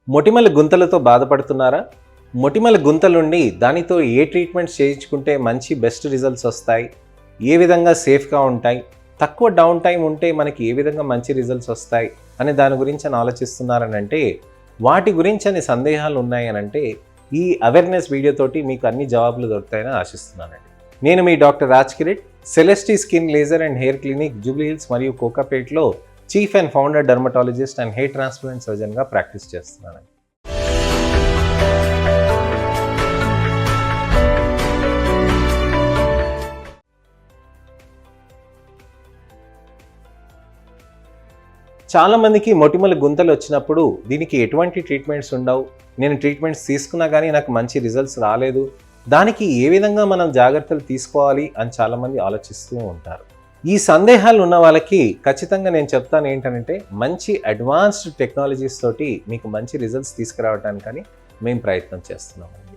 మొటిమల గుంతలతో బాధపడుతున్నారా? మొటిమల గుంతలుండి దానితో ఏ ట్రీట్మెంట్స్ చేయించుకుంటే మంచి బెస్ట్ రిజల్ట్స్ వస్తాయి? ఏ విధంగా సేఫ్‌గా ఉంటాయి? తక్కువ డౌన్ టైమ్ ఉంటే మనకి ఏ విధంగా మంచి రిజల్ట్స్ వస్తాయి? అనే దాని గురించని ఆలోచిస్తున్నారనంటే, వాటి గురించని సందేహాలు ఉన్నాయనంటే, ఈ అవేర్‌నెస్ వీడియోతోటి మీకు అన్ని జవాబులు దొరుకుతాయని ఆశిస్తున్నానండి. నేను మీ doctor Raj Kirit, Celesty skin laser and hair clinic Jubilee Hills మరియు కోకాపేట్‌లో chief and founder dermatologist and hair transplant సర్జన్‌గా ప్రాక్టీస్ చేస్తున్నానండి. చాలామందికి మొటిమల గుంతలు వచ్చినప్పుడు దీనికి ఎటువంటి ట్రీట్మెంట్స్ ఉండవు, నేను ట్రీట్మెంట్స్ తీసుకున్నా కానీ నాకు మంచి రిజల్ట్స్ రాలేదు, దానికి ఏ విధంగా మనం జాగ్రత్తలు తీసుకోవాలి అని చాలామంది ఆలోచిస్తూ ఉంటారు. ఈ సందేహాలు ఉన్న వాళ్ళకి ఖచ్చితంగా నేను చెప్తాను ఏంటంటే, మంచి అడ్వాన్స్డ్ టెక్నాలజీస్ తోటి మీకు మంచి రిజల్ట్స్ తీసుకురావడానికని మేము ప్రయత్నం చేస్తున్నామండి.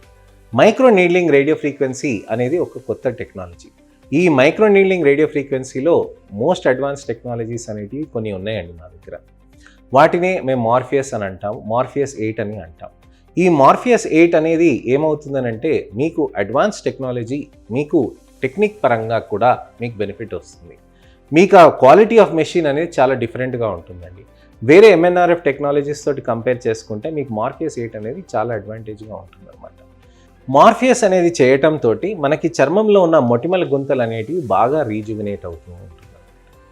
మైక్రో నీడ్లింగ్ రేడియో ఫ్రీక్వెన్సీ అనేది ఒక కొత్త టెక్నాలజీ. ఈ మైక్రో నీడ్లింగ్ రేడియో ఫ్రీక్వెన్సీలో మోస్ట్ అడ్వాన్స్ టెక్నాలజీస్ అనేటివి కొన్ని ఉన్నాయండి మా దగ్గర. వాటినే మేము మార్ఫియస్ అని అంటాం, మార్ఫియస్ 8 అని అంటాం. ఈ మార్ఫియస్ 8 అనేది ఏమవుతుందనంటే, మీకు అడ్వాన్స్ టెక్నాలజీ, మీకు టెక్నిక్ పరంగా కూడా మీకు బెనిఫిట్ వస్తుంది. మీకు ఆ క్వాలిటీ ఆఫ్ మెషిన్ అనేది చాలా డిఫరెంట్గా ఉంటుందండి. వేరే ఎంఎన్ఆర్ఎఫ్ టెక్నాలజీస్ తోటి కంపేర్ చేసుకుంటే మీకు మార్ఫియస్ 8 అనేది చాలా అడ్వాంటేజ్గా ఉంటుందన్నమాట. మార్ఫియస్ అనేది చేయటంతో మనకి చర్మంలో ఉన్న మొటిమల గుంతలు అనేటివి బాగా రీజువినేట్ అవుతూ ఉంటుంది.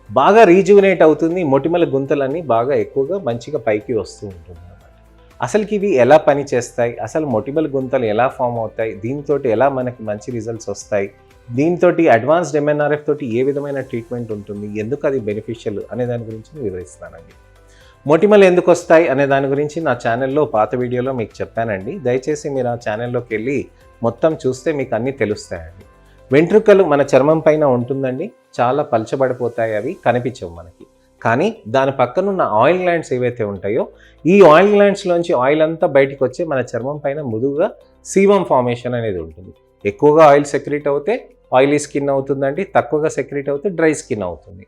బాగా రీజువినేట్ అవుతుంది, మొటిమల గుంతలన్నీ బాగా ఎక్కువగా మంచిగా పైకి వస్తూ ఉంటుంది అన్నమాట. అసలుకి ఇవి ఎలా పని చేస్తాయి, అసలు మొటిమల గుంతలు ఎలా ఫామ్ అవుతాయి, దీంతో ఎలా మనకి మంచి రిజల్ట్స్ వస్తాయి, దీంతో అడ్వాన్స్డ్ ఎంఎన్ఆర్ఎఫ్ తోటి ఏ విధమైన ట్రీట్మెంట్ ఉంటుంది, ఎందుకు అది బెనిఫిషియల్ అనే దాని గురించి వివరిస్తానండి. మొటిమలు ఎందుకు వస్తాయి అనే దాని గురించి నా ఛానల్లో పాత వీడియోలో మీకు చెప్పానండి. దయచేసి మీరు ఆ ఛానల్లోకి వెళ్ళి మొత్తం చూస్తే మీకు అన్నీ తెలుస్తాయండి. వెంట్రుకలు మన చర్మం పైన ఉంటుందండి, చాలా పలచబడిపోతాయి, అవి కనిపించవు మనకి. కానీ దాని పక్కనున్న ఆయిల్ గ్లాండ్స్ ఏవైతే ఉంటాయో, ఈ ఆయిల్ గ్లాండ్స్లోంచి ఆయిల్ అంతా బయటకు వచ్చి మన చర్మం పైన ముదుగా సీవం ఫార్మేషన్ అనేది ఉంటుంది. ఎక్కువగా ఆయిల్ సెక్రీట్ అవుతే ఆయిలీ స్కిన్ అవుతుందండి, తక్కువగా సెక్రీట్ అవుతే డ్రై స్కిన్ అవుతుంది.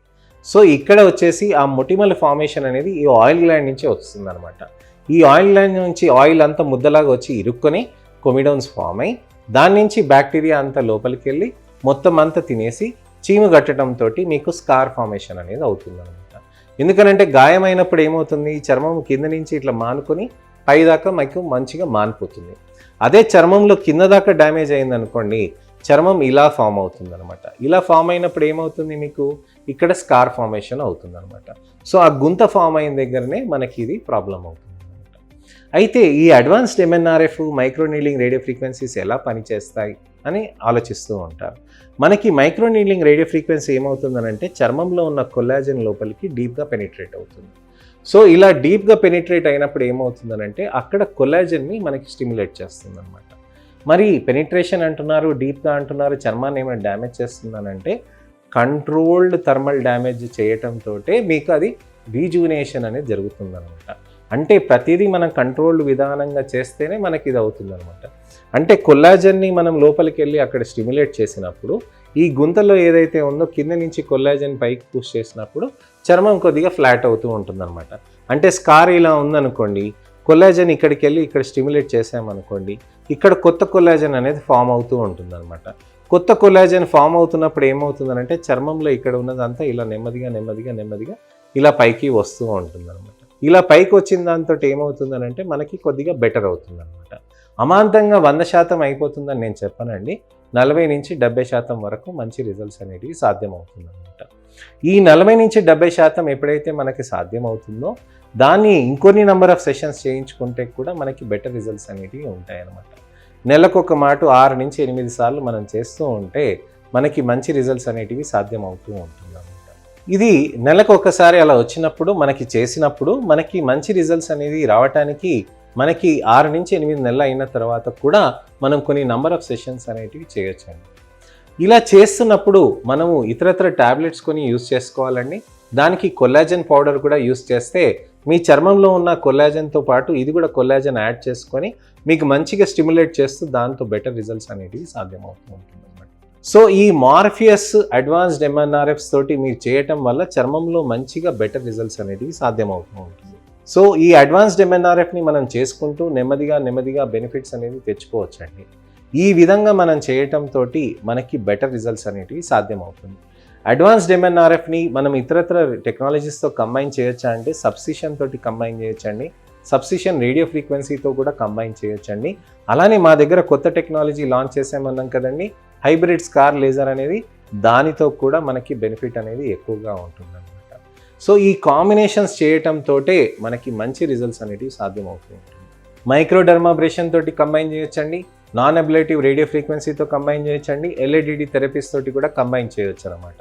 సో ఇక్కడ వచ్చేసి ఆ మొటిమల ఫార్మేషన్ అనేది ఈ ఆయిల్ గ్లాండ్ నుంచి వస్తుంది అనమాట. ఈ ఆయిల్ గ్లాండ్ నుంచి ఆయిల్ అంతా ముద్దలాగా వచ్చి ఇరుక్కొని కొమిడోన్స్ ఫామ్ అయ్యి, దాని నుంచి బ్యాక్టీరియా అంతా లోపలికి వెళ్ళి మొత్తం అంతా తినేసి చీము కట్టడంతో మీకు స్కార్ ఫార్మేషన్ అనేది అవుతుంది అనమాట. ఎందుకనంటే గాయమైనప్పుడు ఏమవుతుంది, చర్మం కింద నుంచి ఇట్లా మానుకొని పైదాకా మీకు మంచిగా మానిపోతుంది. అదే చర్మంలో కింద దాకా డ్యామేజ్ అయిందనుకోండి, చర్మం ఇలా ఫామ్ అవుతుంది అనమాట. ఇలా ఫామ్ అయినప్పుడు ఏమవుతుంది, మీకు ఇక్కడ స్కార్ ఫార్మేషన్ అవుతుంది అనమాట. సో ఆ గుంత ఫామ్ అయిన దగ్గరనే మనకి ఇది ప్రాబ్లం అవుతుంది అనమాట. అయితే ఈ advanced MNRF micro needling radio frequencies ఎలా పనిచేస్తాయి అని ఆలోచిస్తూ ఉంటారు. మనకి మైక్రో నీడ్లింగ్ రేడియో ఫ్రీక్వెన్సీ ఏమవుతుందనంటే, చర్మంలో ఉన్న కొల్లాజన్ లోపలికి డీప్గా పెనిట్రేట్ అవుతుంది. సో ఇలా డీప్గా పెనిట్రేట్ అయినప్పుడు ఏమవుతుందనంటే, అక్కడ కొల్లాజన్ని మనకి స్టిమ్యులేట్ చేస్తుంది అనమాట. మరి పెనిట్రేషన్ అంటున్నారు, డీప్గా అంటున్నారు, చర్మాన్ని ఏమైనా డ్యామేజ్ చేస్తుందనంటే, కంట్రోల్డ్ థర్మల్ డ్యామేజ్ చేయటంతో మీకు అది రీజువినేషన్ అనేది జరుగుతుందనమాట. అంటే ప్రతిదీ మనం కంట్రోల్డ్ విధానంగా చేస్తేనే మనకి ఇది అవుతుందనమాట. అంటే కొల్లాజన్ని మనం లోపలికి వెళ్ళి అక్కడ స్టిమ్యులేట్ చేసినప్పుడు, ఈ గుంతలో ఏదైతే ఉందో కింద నుంచి కొల్లాజన్ పైకి పుష్ చేసినప్పుడు చర్మం కొద్దిగా ఫ్లాట్ అవుతూ ఉంటుందన్నమాట. అంటే స్కార్ ఇలా ఉందనుకోండి, కొల్లాజన్ ఇక్కడికి వెళ్ళి ఇక్కడ స్టిమ్యులేట్ చేసామనుకోండి, ఇక్కడ కొత్త కొల్లాజన్ అనేది ఫామ్ అవుతూ ఉంటుందన్నమాట. కొత్త కొల్లాజన్ ఫామ్ అవుతున్నప్పుడు ఏమవుతుందనంటే, చర్మంలో ఇక్కడ ఉన్నదంతా ఇలా నెమ్మదిగా ఇలా పైకి వస్తూ ఉంటుందన్నమాట. ఇలా పైకి వచ్చిన దాంతో ఏమవుతుందనంటే మనకి కొద్దిగా బెటర్ అవుతుందన్నమాట. అమాంతంగా 100% అయిపోతుందని నేను చెప్పనండి. 40-70% వరకు మంచి రిజల్ట్స్ అనేటివి సాధ్యమవుతుందన్నమాట. ఈ 40-70% ఎప్పుడైతే మనకి సాధ్యమవుతుందో, దాన్ని ఇంకొన్ని నెంబర్ ఆఫ్ సెషన్స్ చేయించుకుంటే కూడా మనకి బెటర్ రిజల్ట్స్ అనేటివి ఉంటాయన్నమాట. నెలకొక మాట 6-8 సార్లు మనం చేస్తూ ఉంటే మనకి మంచి రిజల్ట్స్ అనేటివి సాధ్యం అవుతూ ఉంటుందన్నమాట. ఇది నెలకు ఒకసారి అలా వచ్చినప్పుడు మనకి చేసినప్పుడు మనకి మంచి రిజల్ట్స్ అనేది రావటానికి మనకి 6-8 నెలలు అయిన తర్వాత కూడా మనం కొన్ని నెంబర్ ఆఫ్ సెషన్స్ అనేటివి చేయొచ్చండి. ఇలా చేస్తున్నప్పుడు మనము ఇతరత్ర ట్యాబ్లెట్స్ కొని యూజ్ చేసుకోవాలండి. దానికి కొల్లాజన్ పౌడర్ కూడా యూజ్ చేస్తే మీ చర్మంలో ఉన్న కొల్లాజన్తో పాటు ఇది కూడా కొల్లాజన్ యాడ్ చేసుకొని మీకు మంచిగా స్టిమ్యులేట్ చేస్తూ దాంతో బెటర్ రిజల్ట్స్ అనేటివి సాధ్యమవుతూ ఉంటుంది అన్నమాట. సో ఈ మార్ఫియస్ అడ్వాన్స్డ్ ఎంఎన్ఆర్ఎఫ్స్ తోటి మీరు చేయటం వల్ల చర్మంలో మంచిగా బెటర్ రిజల్ట్స్ అనేటివి సాధ్యమవుతూ ఉంటుంది. సో ఈ అడ్వాన్స్డ్ ఎంఎన్ఆర్ఎఫ్ని మనం చేసుకుంటూ నెమ్మదిగా బెనిఫిట్స్ అనేది తెచ్చుకోవచ్చండి. ఈ విధంగా మనం చేయటంతో మనకి బెటర్ రిజల్ట్స్ అనేటివి సాధ్యమవుతుంది. అడ్వాన్స్డ్ ఎంఎన్ఆర్ఎఫ్ని మనం ఇతరత్ర టెక్నాలజీస్తో కంబైన్ చేయొచ్చా అంటే సబ్సిషన్ తోటి కంబైన్ చేయొచ్చండి. సబ్సిషన్ రేడియో ఫ్రీక్వెన్సీతో కూడా కంబైన్ చేయొచ్చండి. అలానే మా దగ్గర కొత్త టెక్నాలజీ లాంచ్ చేసామన్నాం కదండి, హైబ్రిడ్ స్కార్ లేజర్ అనేది, దానితో కూడా మనకి బెనిఫిట్ అనేది ఎక్కువగా ఉంటుందన్నమాట. సో ఈ కాంబినేషన్స్ చేయటంతో మనకి మంచి రిజల్ట్స్ అనేటివి సాధ్యమవుతూ ఉంటుంది. మైక్రోడర్మాబ్రేషన్ తోటి కంబైన్ చేయొచ్చండి, నాన్ అబ్లేటివ్ రేడియో ఫ్రీక్వెన్సీతో కంబైన్ చేయొచ్చండి, ఎల్ఏడిడి థెరపీస్ తోటి కూడా కంబైన్ చేయొచ్చు అనమాట.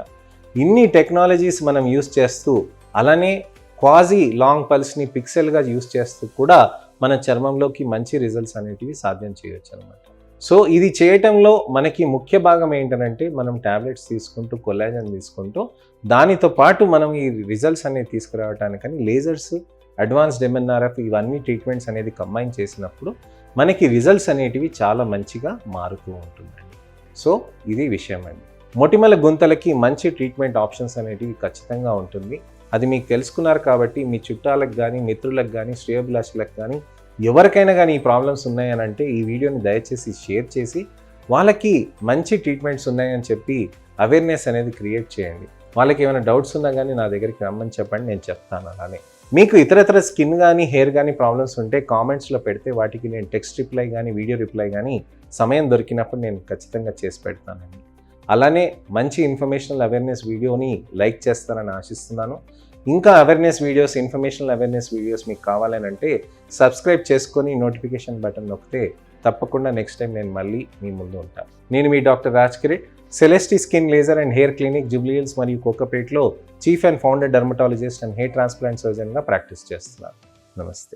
ఇన్ని టెక్నాలజీస్ మనం యూస్ చేస్తూ, అలానే క్వాజీ లాంగ్ పల్స్ని పిక్సెల్గా యూస్ చేస్తూ కూడా మన చర్మంలోకి మంచి రిజల్ట్స్ అనేటివి సాధ్యం చేయొచ్చు అనమాట. సో ఇది చేయటంలో మనకి ముఖ్య భాగం ఏంటంటే మనం ట్యాబ్లెట్స్ తీసుకుంటూ, కొల్లాజన్ తీసుకుంటూ, దానితో పాటు మనం ఈ రిజల్ట్స్ అనేవి తీసుకురావటానికని లేజర్స్, అడ్వాన్స్డ్ ఎంఎన్ఆర్ఎఫ్ ఇవన్నీ ట్రీట్మెంట్స్ అనేది కంబైన్ చేసినప్పుడు మనకి రిజల్ట్స్ అనేటివి చాలా మంచిగా మారుతూ ఉంటుందండి. సో ఇది విషయం అండి. మొటిమల గుంతలకి మంచి ట్రీట్మెంట్ ఆప్షన్స్ అనేటివి ఖచ్చితంగా ఉంటుంది. అది మీకు తెలుసుకున్నారు కాబట్టి మీ చుట్టాలకు కానీ, మిత్రులకు కానీ, శ్రేయోభిలాషులకు కానీ, ఎవరికైనా కానీ ఈ ప్రాబ్లమ్స్ ఉన్నాయని అంటే ఈ వీడియోని దయచేసి షేర్ చేసి వాళ్ళకి మంచి ట్రీట్మెంట్స్ ఉన్నాయని చెప్పి అవేర్నెస్ అనేది క్రియేట్ చేయండి. వాళ్ళకి ఏమైనా డౌట్స్ ఉన్నా కానీ నా దగ్గరికి రమ్మని చెప్పండి, నేను చెప్తాను. అలానే మీకు ఇతరత్ర స్కిన్ కానీ, హెయిర్ కానీ ప్రాబ్లమ్స్ ఉంటే కామెంట్స్లో పెడితే వాటికి నేను టెక్స్ట్ రిప్లై కానీ, వీడియో రిప్లై కానీ సమయం దొరికినప్పుడు నేను ఖచ్చితంగా చేసి పెడతానండి. అలానే మంచి ఇన్ఫర్మేషనల్ అవేర్నెస్ వీడియోని లైక్ చేస్తారని ఆశిస్తున్నాను. ఇంకా awareness videos, informational awareness videos మీకు కావాలని అంటే సబ్స్క్రైబ్ చేసుకొని నోటిఫికేషన్ బటన్ నొక్కితే తప్పకుండా నెక్స్ట్ టైం నేను మళ్ళీ మీ ముందు ఉంటాను. నేను మీ doctor Raj Kirit, Celesty skin laser and hair clinic, Jubilee Hills మరియు కోకాపేట్లో chief and founder dermatologist and hair transplant సర్జన్గా ప్రాక్టీస్ చేస్తున్నాను. నమస్తే.